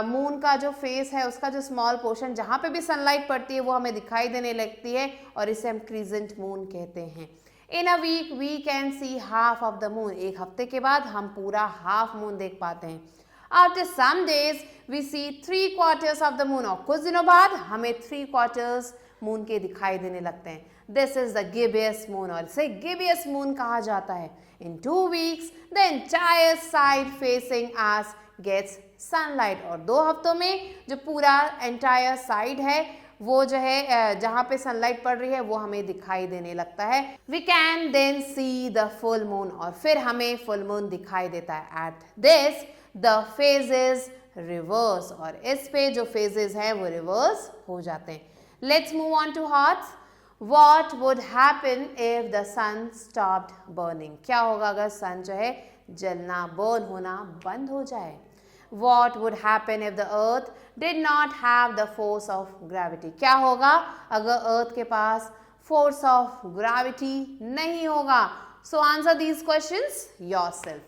मून का जो फेस है उसका जो स्मॉल पोर्शन जहाँ पे भी सनलाइट पड़ती है वो हमें दिखाई देने लगती है और इसे हम क्रीजेंट मून कहते हैं। In a week we can see half of the moon, एक हफ्ते के बाद हम पूरा हाफ मून देख पाते हैं। After some days we see 3/4 of the moon, और कुछ दिनों बाद हमें 3/4 मून के दिखाई देने लगते हैं। This is the gibbous moon, और इसे gibbous moon कहा जाता है। In 2 weeks the entire side facing us gets sunlight, और 2 हफ्तों में जो पूरा entire side है वो जो है जहाँ पे सनलाइट पड़ रही है वो हमें दिखाई देने लगता है। We can then see the full moon, और फिर हमें full moon दिखाई देता है। At this the phases reverse, और इस पे जो phases हैं वो reverse हो जाते हैं। Let's move on to hearts। What would happen if the sun stopped burning? क्या होगा अगर सन जो है जलना बर्न होना बंद हो जाए? What would happen if the earth did not have the force of gravity? क्या होगा अगर अर्थ के पास force of gravity नहीं होगा? So answer these questions yourself.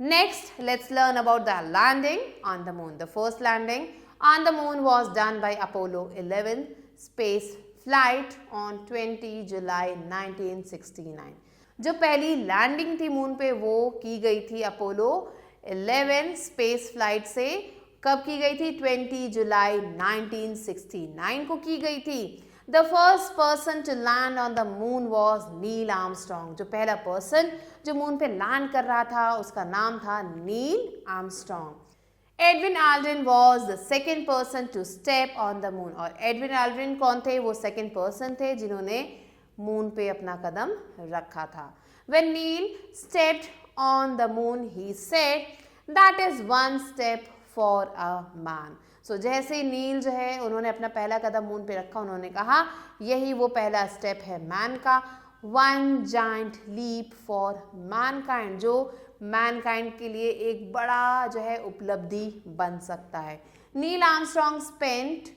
Next, let's learn about the landing on the moon. The first landing on the moon was done by Apollo 11 space flight on 20 July 1969. जो पहली landing थी moon पे वो की गई थी अपोलो 11 स्पेस फ्लाइट से। कब की गई थी? 20 जुलाई 1969 को की गई थी। The first person to land on the moon was Neil Armstrong. जो पहला पर्सन जो मून पे लैंड कर रहा था उसका नाम था Neil Armstrong. Edwin Aldrin was the second person to step on the moon. और एडविन एल्ड्रिन कौन थे? वो सेकेंड पर्सन थे जिन्होंने मून पे अपना कदम रखा था। When Neil stepped on the moon, he said, "That is one step for a man." So जैसे ही नील जो है उन्होंने अपना पहला कदम मून पे रखा, उन्होंने कहा यही वो पहला स्टेप है मैन का। One giant leap for mankind, जो मैनकाइंड के लिए एक बड़ा जो है उपलब्धि बन सकता है। Neil Armstrong spent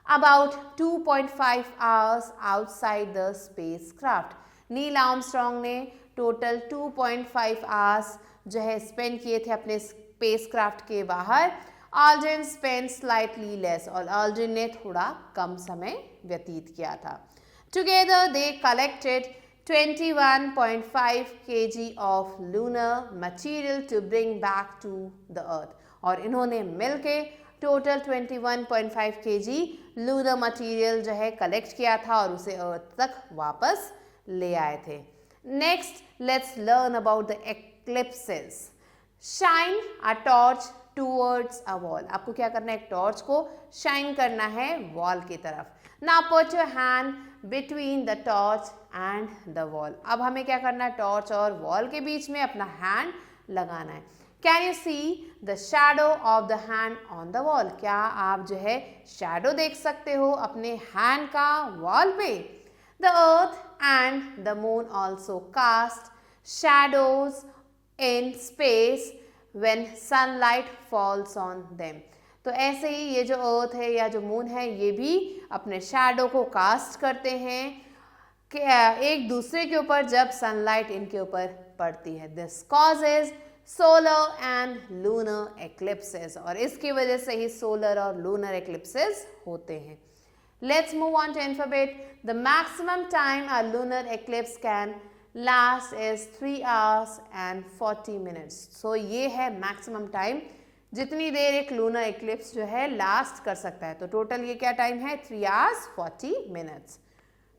about 2.5 hours outside the spacecraft। Neil Armstrong ने टोटल 2.5 आवर्स जो है स्पेंड किए थे अपने स्पेसक्राफ्ट के बाहर। ऑल्ड्रिन स्पेंड स्लाइटली लेस, और ऑल्ड्रिन ने थोड़ा कम समय व्यतीत किया था। Together they collected 21.5 kg of lunar material to bring back to the earth. और इन्होंने मिलके टोटल 21.5 kg लूनर मटीरियल जो है कलेक्ट किया था और उसे अर्थ तक वापस ले आए थे। Next, let's learn about the eclipses. Shine a torch towards a wall. आपको क्या करना है? एक टॉर्च को शाइन करना है वॉल की तरफ। Now put your hand between the torch and the wall. अब हमें क्या करना है? टॉर्च और वॉल के बीच में अपना हैंड लगाना है। Can you see the shadow of the hand on the wall? क्या आप जो है शैडो देख सकते हो अपने हैंड का वॉल पे? The earth and the moon also cast shadows in space when sunlight falls on them. तो ऐसे ही ये जो अर्थ है या जो मून है ये भी अपने शैडो को कास्ट करते हैं कि एक दूसरे के ऊपर जब सनलाइट इनके ऊपर पड़ती है। This causes solar and lunar eclipses, और इसकी वजह से ही सोलर और लूनर eclipses होते हैं। Let's move on to alphabet. The maximum time a lunar eclipse can last is 3 hours and 40 minutes. So ये है maximum time जितनी देर एक lunar eclipse जो है last कर सकता है। तो total ये क्या time है? 3 hours 40 minutes.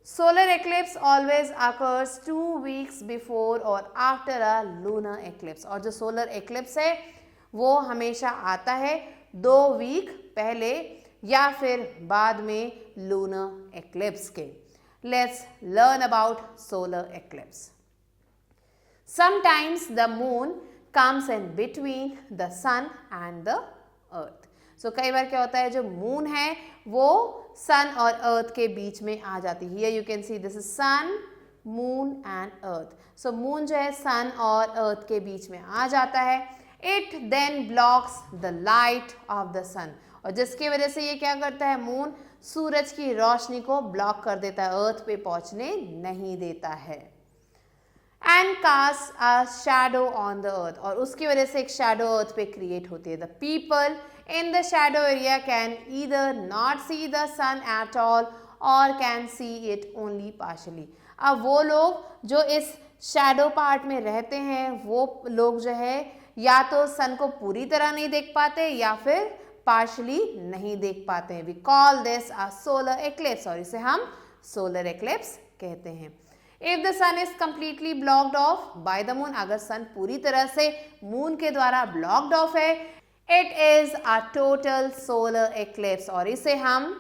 Solar eclipse always occurs 2 weeks before or after a lunar eclipse. और जो solar eclipse है वो हमेशा आता है 2 week पहले या फिर बाद में लूनर एक्लिप्स के। Let's learn about solar eclipse. Sometimes the moon comes in between the sun and the earth. So कई बार क्या होता है, जो मून है वो सन और अर्थ के बीच में आ जाती है। Here you can see this is sun, moon and earth. So moon जो है सन और अर्थ के बीच में आ जाता है। It then blocks the light of the sun, और जिसकी वजह से ये क्या करता है, मून सूरज की रोशनी को ब्लॉक कर देता है, अर्थ पे पहुंचने नहीं देता है। And cast a shadow on the earth, और उसकी वजह से एक शैडो अर्थ पे क्रिएट होती है। The people in the shadow area can either not see the sun at all और can see it only partially. अब वो लोग जो इस शैडो पार्ट में रहते हैं वो लोग जो है या तो सन को पूरी तरह नहीं देख पाते या फिर पार्शली नहीं देख पाते हैं। We call this a solar eclipse, और इसे हम सोलर एक्लिप्स कहते हैं। If the sun is completely blocked off by the moon, अगर सन पूरी तरह से मून के द्वारा ब्लॉक्ड ऑफ है, it is a total solar eclipse, और इसे हम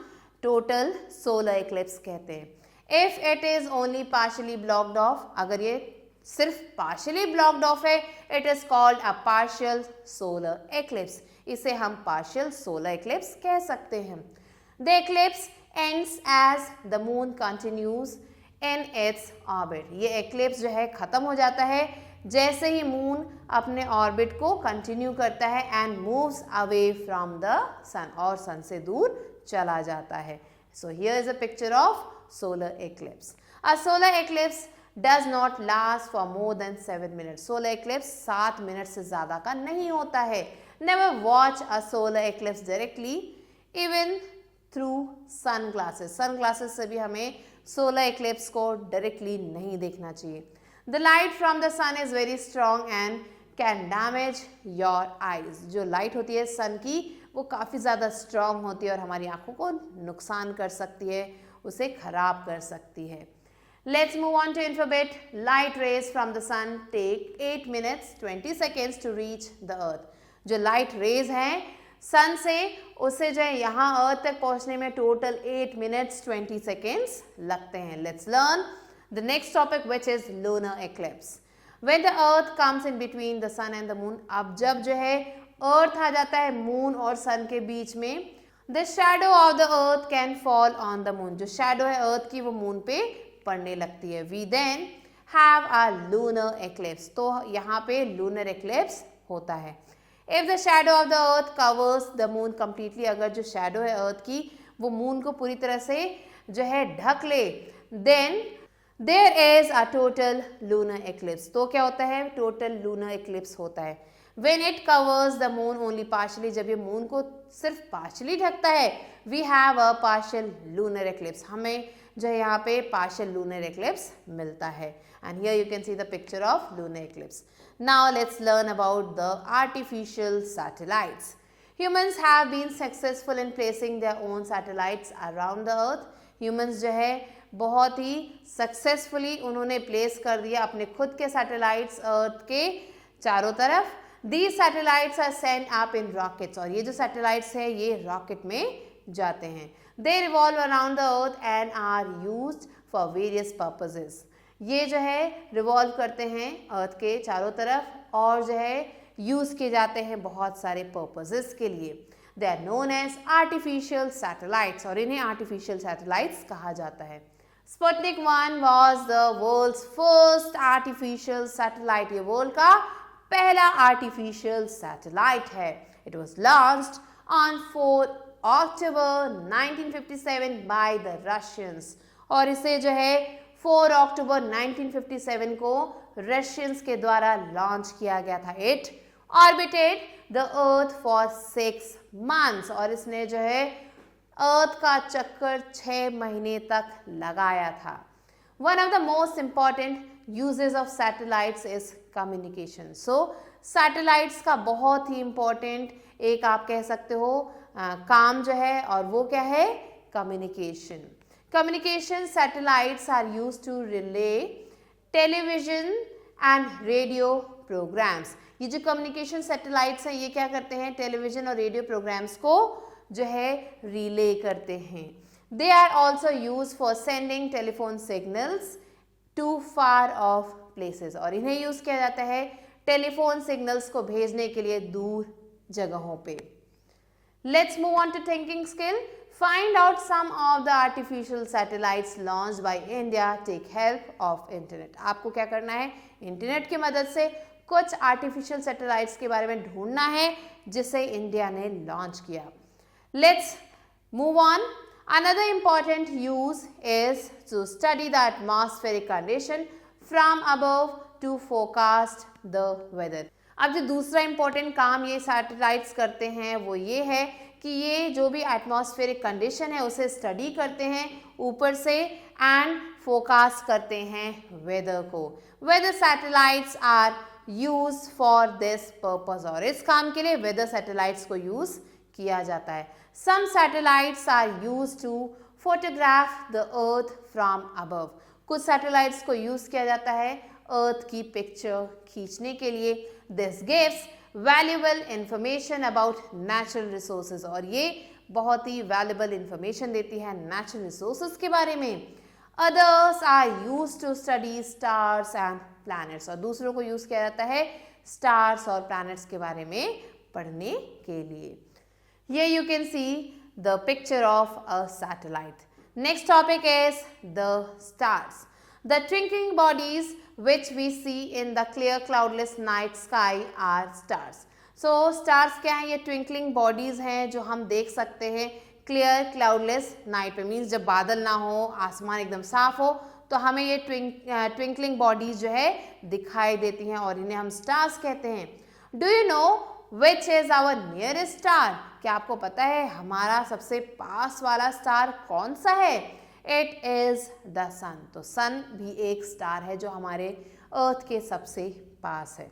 टोटल सोलर एक्लिप्स कहते हैं। If it is only partially blocked off, अगर ये सिर्फ पार्शियली ब्लॉक्ड ऑफ है, it is called a partial solar eclipse, इसे हम पार्शियल सोलर एक्लिप्स कह सकते हैं। The eclipse ends as the moon continues in its orbit, ये एक्लिप्स जो है खत्म हो जाता है जैसे ही मून अपने ऑर्बिट को कंटिन्यू करता है and moves away from the sun, और सन से दूर चला जाता है। So here is a picture of solar eclipse. A solar eclipse does not last for more than 7 minutes. Solar eclipse 7 minute से ज़्यादा का नहीं होता है। Never watch a solar eclipse directly, even through sunglasses. Sunglasses से भी हमें solar eclipse को directly नहीं देखना चाहिए। The light from the sun is very strong and can damage your eyes. जो light होती है sun की वो काफ़ी ज़्यादा strong होती है और हमारी आँखों को नुकसान कर सकती है, उसे खराब कर सकती है। Let's move on to alphabet. Light rays from the sun take 8 minutes 20 seconds to reach the earth. जो light rays हैं सन से उसे जो है यहाँ अर्थ तक पहुंचने में टोटल 8 मिनट्स 20 सेकेंड्स लगते हैं. Let's learn the next topic which is lunar eclipse. When the earth comes in between the sun and the moon, अब जब जो है अर्थ आ जाता है मून और सन के बीच में, the shadow of the earth can fall on the moon. जो शैडो है अर्थ की वो मून पे पड़ने लगती है. We then have a lunar eclipse. तो यहाँ पे lunar eclipse होता है. If the shadow of the earth covers the moon completely, अगर जो शैडो है अर्थ की वो मून को पूरी तरह से जो है ढक ले, then there is a total lunar eclipse. तो क्या होता है? total lunar eclipse होता है. When it covers the moon only partially, जब ये मून को सिर्फ partially ढकता है, we have a partial lunar eclipse. हमें जो है यहाँ पे partial lunar eclipse मिलता है. And here you can see the picture of lunar eclipse. Now let's learn about the artificial satellites. Humans have been successful in placing their own satellites around the earth. Humans जो है बहुत ही successfully उन्होंने place कर दिया अपने खुद के satellites अर्थ के चारों तरफ. These satellites are sent up in rockets. और ये जो सैटेलाइट्स है ये रॉकेट में जाते हैं. They revolve around the earth and are used for various purposes. ये जो है रिवॉल्व करते हैं अर्थ के चारों तरफ और जो है यूज किए जाते हैं बहुत सारे पर्पसेस के लिए. They are known as artificial satellites और इन्हें आर्टिफिशियल सैटेलाइट्स कहा जाता है. Sputnik 1 was the world's first artificial satellite. ये वर्ल्ड का पहला आर्टिफिशियल सैटेलाइट है. It was launched on 4 October 1957 by the Russians. और इसे जो है 4 अक्टूबर 1957 को रशियंस के द्वारा लॉन्च किया गया था. It orbited the earth for 6 months. और इसने जो है अर्थ का चक्कर 6 महीने तक लगाया था. One of the most important uses of satellites is communication. So satellites का बहुत ही important एक आप कह सकते हो काम जो है और वो क्या है? communication. Communication satellites are used to relay television and radio programs. ये जो communication satellites हैं ये क्या करते हैं? टेलीविजन और रेडियो प्रोग्राम्स को जो है रिले करते हैं. They are also used for sending telephone signals to far off places. और इन्हें यूज किया जाता है टेलीफोन सिग्नल्स को भेजने के लिए दूर जगहों पे. Let's move on to thinking skill. Find out some of the artificial satellites launched by India. Take help of internet. आपको क्या करना है? इंटरनेट की मदद से कुछ आर्टिफिशियल सैटेलाइट्स के बारे में ढूंढना है जिसे इंडिया ने लॉन्च किया. Let's move on. Another important use is to study the atmospheric condition from above to forecast the weather. अब जो दूसरा important काम ये सैटेलाइट्स करते हैं वो ये है कि ये जो भी एटमॉस्फेरिक कंडीशन है उसे स्टडी करते हैं ऊपर से एंड फोरकास्ट करते हैं वेदर को. Weather satellites are use for this purpose. और इस काम के लिए वेदर सैटेलाइट्स को यूज किया जाता है. Some satellites are used to photograph the earth from above. कुछ सैटेलाइट्स को यूज किया जाता है अर्थ की पिक्चर खींचने के लिए. This gives valuable information about natural resources. और ये बहुत ही valuable information देती है natural resources के बारे में. Others are used to study stars and planets. और दूसरों को यूज किया जाता है stars और planets के बारे में पढ़ने के लिए. Here you can see the picture of a satellite. Next topic is the stars. The twinkling bodies which we see in the clear cloudless night sky are stars. So stars क्या हैं? ये twinkling bodies हैं जो हम देख सकते हैं clear cloudless night पे. मीन्स जब बादल ना हो, आसमान एकदम साफ हो तो हमें ये twinkling bodies जो है दिखाई देती हैं और इन्हें हम stars कहते हैं. Do you know Which is our nearest star? क्या आपको पता है हमारा सबसे पास वाला स्टार कौन सा है? It is the sun. तो सन भी एक स्टार है जो हमारे अर्थ के सबसे पास है.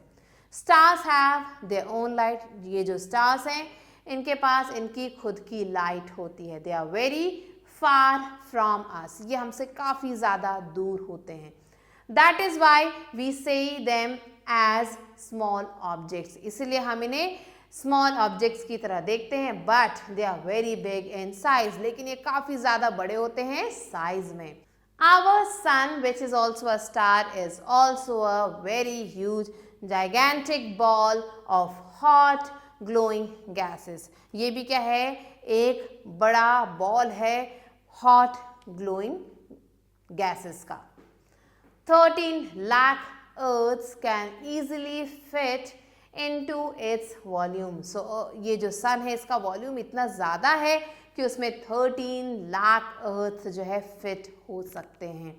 Stars have their own light. ये जो स्टार्स हैं इनके पास इनकी खुद की लाइट होती है. They are very far from us. ये हमसे काफ़ी ज़्यादा दूर होते हैं. That is why we see them as small objects. इसलिए हम इन्हें स्मॉल ऑब्जेक्ट्स की तरह देखते हैं, but they are very big in size, लेकिन ये काफी ज्यादा बड़े होते हैं साइज में. Our sun, which is also a star, is also a very huge, gigantic ball of hot, glowing gases. ये भी क्या है, एक बड़ा बॉल है hot, glowing gases का. 13 lakh Earths can easily fit into its volume. So ये जो sun है इसका वॉल्यूम इतना ज़्यादा है कि उसमें 13 लाख अर्थ जो है फिट हो सकते हैं.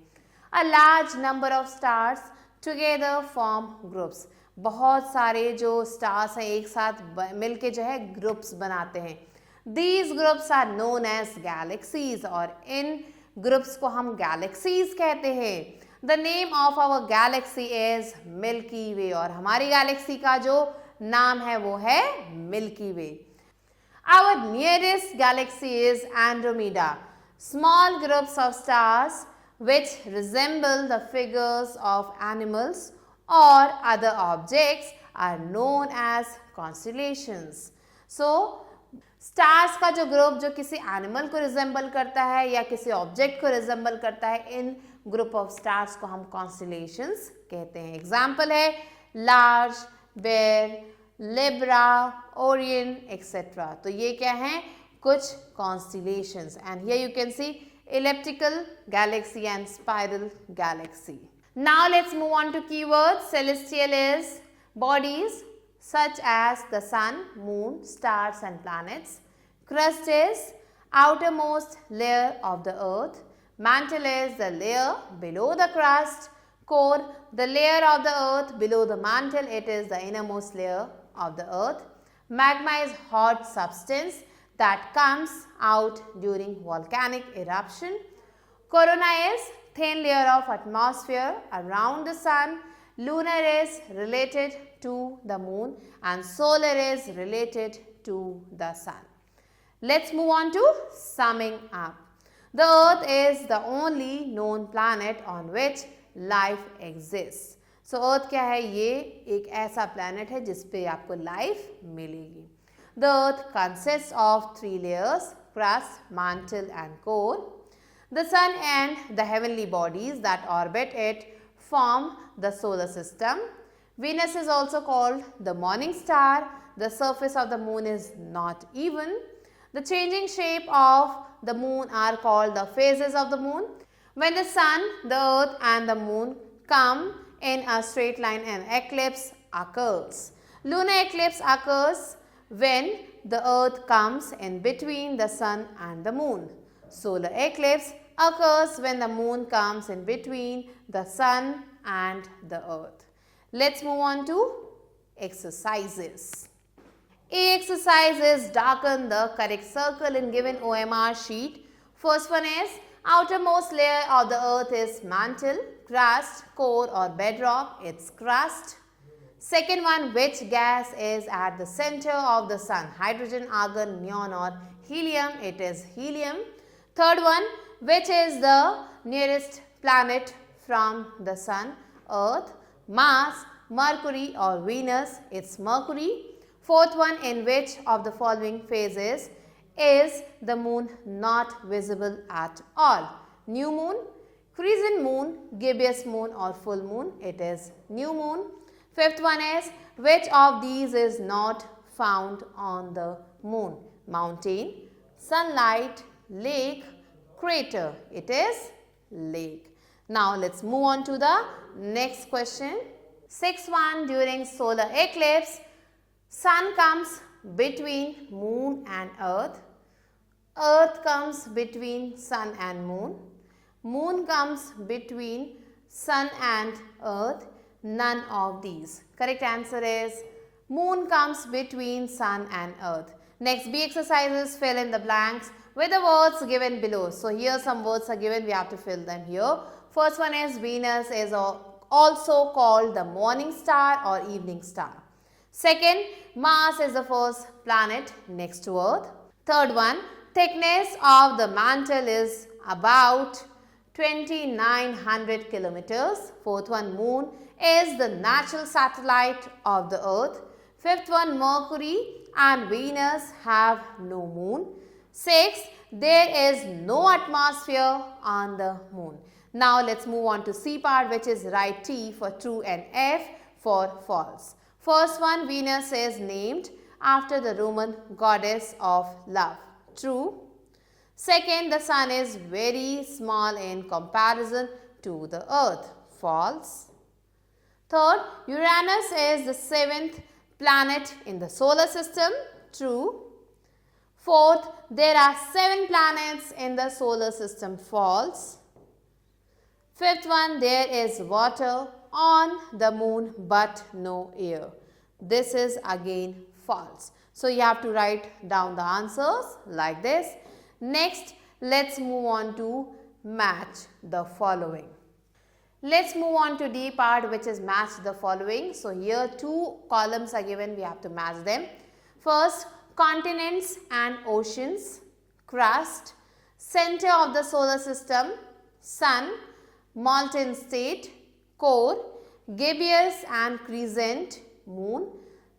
A large number of stars together form groups. बहुत सारे जो स्टार्स हैं एक साथ मिलके जो है ग्रुप्स बनाते हैं. These groups are known as galaxies, और इन ग्रुप्स को हम गैलेक्सीज कहते हैं. The name of our galaxy is Milky Way, और हमारी गैलेक्सी का जो नाम है वो है Milky Way. Our nearest galaxy is Andromeda. Small groups of stars which resemble the figures of animals or other objects are known as constellations. So, stars का जो ग्रुप जो किसी एनिमल को रिजेंबल करता है या किसी ऑब्जेक्ट को रिजेंबल करता है, इन ग्रुप ऑफ स्टार्स को हम कॉन्स्टेलेशंस कहते हैं. एग्जाम्पल है large, bear, Libra, Orion etcetera. तो ये क्या हैं, कुछ constellations. And here you can see elliptical galaxy and spiral galaxy. Now let's move on to keywords. Celestial is bodies such as the sun, moon, stars and planets. Crust is outermost layer of the earth. Mantle is the layer below the crust. Core, the layer of the earth below the mantle. It is the innermost layer of the earth. Magma is hot substance that comes out during volcanic eruption. Corona is thin layer of atmosphere around the sun. Lunar is related to the moon and solar is related to the sun. Let's move on to summing up. The earth is the only known planet on which life exists. So earth क्या है, ये एक ऐसा planet है जिस पे आपको life मिलेगी. The earth consists of 3 layers: crust, mantle and core. The sun and the heavenly bodies that orbit it form the solar system. Venus is also called the morning star. The surface of the moon is not even. The changing shape of the moon are called the phases of the moon. When the sun, the earth and the moon come in a straight line, an eclipse occurs. Lunar eclipse occurs when the earth comes in between the sun and the moon. Solar eclipse occurs when the moon comes in between the sun and the earth. Let's move on to exercises. A exercise is darken the correct circle in given OMR sheet. First one is outermost layer of the earth is mantle, crust, core or bedrock, it's crust. Second one, which gas is at the center of the sun? Hydrogen, argon, neon or helium? It is helium. Third one, which is the nearest planet from the sun? Earth, Mars, Mercury or Venus? It's Mercury. Fourth one, in which of the following phases is the moon not visible at all? New moon, crescent moon, gibbous moon or full moon? It is new moon. Fifth one is, which of these is not found on the moon? Mountain, sunlight, lake, crater. It is lake. Now let's move on to the next question. Sixth one, during solar eclipse, sun comes between moon and earth. Earth comes between sun and moon. Moon comes between sun and earth. None of these. Correct answer is moon comes between sun and earth. Next, B exercises, fill in the blanks with the words given below. So here some words are given, we have to fill them here. First one is Venus is also called the morning star or evening star. Second, Mars is the first planet next to earth. Third one, thickness of the mantle is about 2900 kilometers. Fourth one, moon is the natural satellite of the earth. Fifth one, Mercury and Venus have no moon. 6. There is no atmosphere on the moon. Now let's move on to C part, which is write T for true and F for false. First one, Venus is named after the Roman goddess of love. True. Second, the sun is very small in comparison to the earth. False. Third, Uranus is the 7th planet in the solar system. True. Fourth, there are 7 planets in the solar system. False. Fifth one, there is water on the moon but no air. This is again false. So you have to write down the answers like this. Next, let's move on to match the following. Let's move on to D part, which is match the following. So here 2 columns are given, we have to match them. First, continents and oceans, crust, center of the solar system, sun, molten state, core, gibbous and crescent, moon,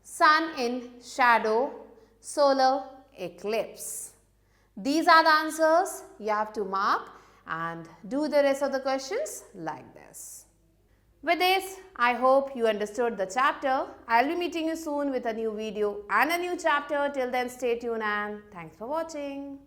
sun in shadow, solar eclipse. These are the answers you have to mark and do the rest of the questions like this. With this, I hope you understood the chapter. I'll be meeting you soon with a new video and a new chapter. Till then, stay tuned and thanks for watching.